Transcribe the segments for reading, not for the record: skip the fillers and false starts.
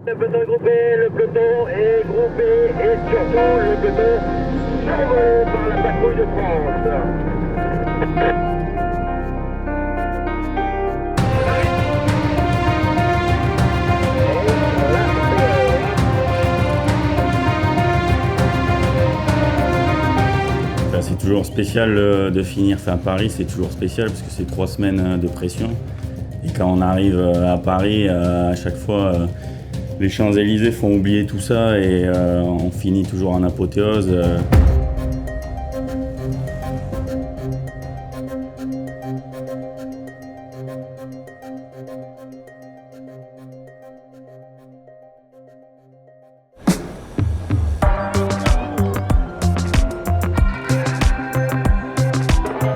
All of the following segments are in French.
Le peloton est groupé, le peloton est groupé et surtout le peloton survolé par la patrouille de France. C'est toujours spécial de finir à Paris, c'est toujours spécial parce que c'est 3 semaines de pression. Et quand on arrive à Paris, à chaque fois, les Champs-Élysées font oublier tout ça et on finit toujours en apothéose.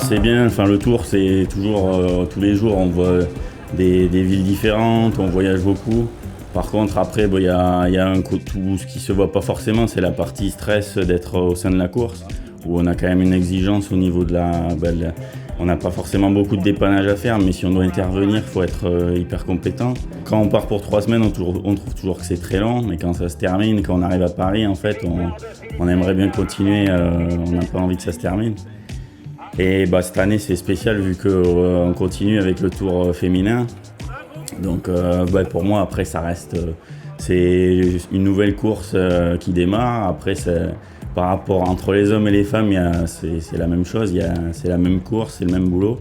C'est bien, le tour c'est toujours, tous les jours on voit des villes différentes, on voyage beaucoup. Par contre après il y a tout ce qui se voit pas forcément, c'est la partie stress d'être au sein de la course, où on a quand même une exigence au niveau de on n'a pas forcément beaucoup de dépannage à faire, mais si on doit intervenir, il faut être hyper compétent. Quand on part pour 3 semaines, on trouve toujours que c'est très long, mais quand ça se termine, quand on arrive à Paris, en fait, on aimerait bien continuer, on n'a pas envie que ça se termine. Et cette année c'est spécial vu qu'on continue avec le tour féminin. Donc pour moi après ça reste, c'est une nouvelle course qui démarre. Après par rapport entre les hommes et les femmes, c'est la même chose, c'est la même course, c'est le même boulot.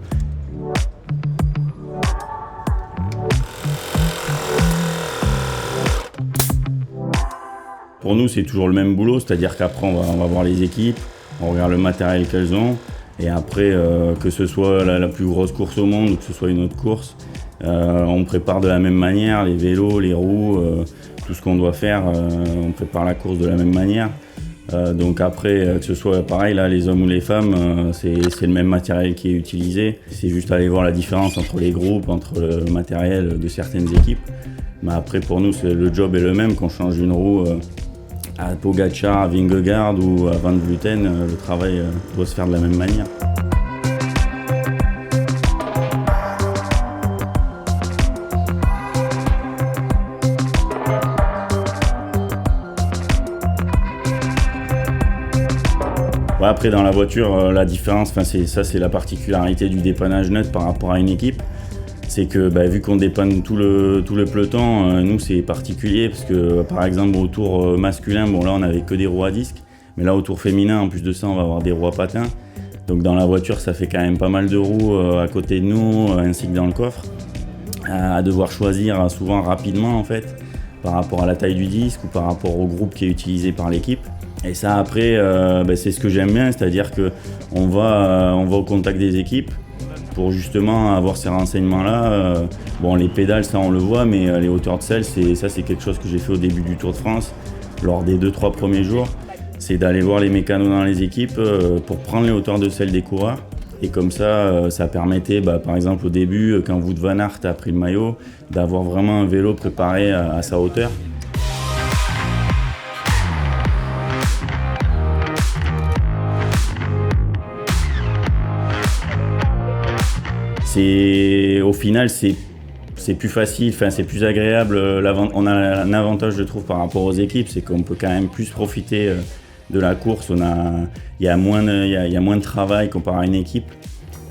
Pour nous c'est toujours le même boulot, c'est-à-dire qu'après on va voir les équipes, on regarde le matériel qu'elles ont. Et après, que ce soit la plus grosse course au monde ou que ce soit une autre course, on prépare de la même manière, les vélos, les roues, tout ce qu'on doit faire, on prépare la course de la même manière. Donc après, que ce soit pareil, là, les hommes ou les femmes, c'est le même matériel qui est utilisé. C'est juste aller voir la différence entre les groupes, entre le matériel de certaines équipes. Mais après, pour nous, le job est le même, qu'on change une roue à Pogačar, à Vingegaard ou à Van Vleuten, le travail doit se faire de la même manière. Après dans la voiture, la différence, c'est la particularité du dépannage neutre par rapport à une équipe. C'est que vu qu'on dépanne tout le peloton, nous c'est particulier parce que par exemple au tour masculin, là on n'avait que des roues à disque, mais là au tour féminin en plus de ça on va avoir des roues à patins. Donc dans la voiture ça fait quand même pas mal de roues à côté de nous ainsi que dans le coffre, à devoir choisir souvent rapidement en fait par rapport à la taille du disque ou par rapport au groupe qui est utilisé par l'équipe. Et ça après c'est ce que j'aime bien, c'est-à-dire qu'on va au contact des équipes pour justement avoir ces renseignements-là. Les pédales, ça on le voit, mais les hauteurs de selle, c'est quelque chose que j'ai fait au début du Tour de France, lors des 2-3 premiers jours. C'est d'aller voir les mécanos dans les équipes pour prendre les hauteurs de selle des coureurs. Et comme ça, ça permettait, par exemple au début, quand Wout van Aert a pris le maillot, d'avoir vraiment un vélo préparé à sa hauteur. Au final, c'est plus facile, c'est plus agréable. On a un avantage, je trouve, par rapport aux équipes, c'est qu'on peut quand même plus profiter de la course. Il y a moins de travail comparé à une équipe.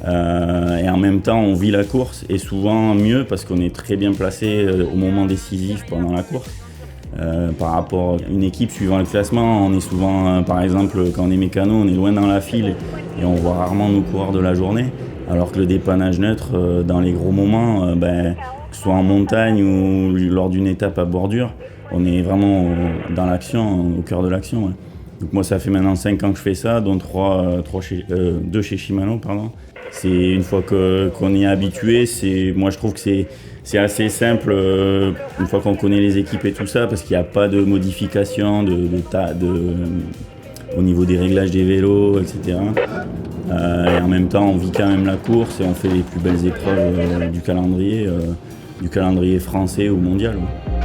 Et en même temps, on vit la course, et souvent mieux parce qu'on est très bien placé au moment décisif pendant la course. Par rapport à une équipe, suivant le classement, on est souvent, par exemple, quand on est mécano, on est loin dans la file et on voit rarement nos coureurs de la journée. Alors que le dépannage neutre, dans les gros moments, que ce soit en montagne ou lors d'une étape à bordure, on est vraiment dans l'action, au cœur de l'action. Ouais. Donc moi, ça fait maintenant 5 ans que je fais ça, dont 2 chez Shimano. C'est une fois qu'on y est habitué, moi je trouve que c'est assez simple une fois qu'on connaît les équipes et tout ça, parce qu'il n'y a pas de modification au niveau des réglages des vélos, etc. Et en même temps, on vit quand même la course et on fait les plus belles épreuves du calendrier français ou mondial. Ouais.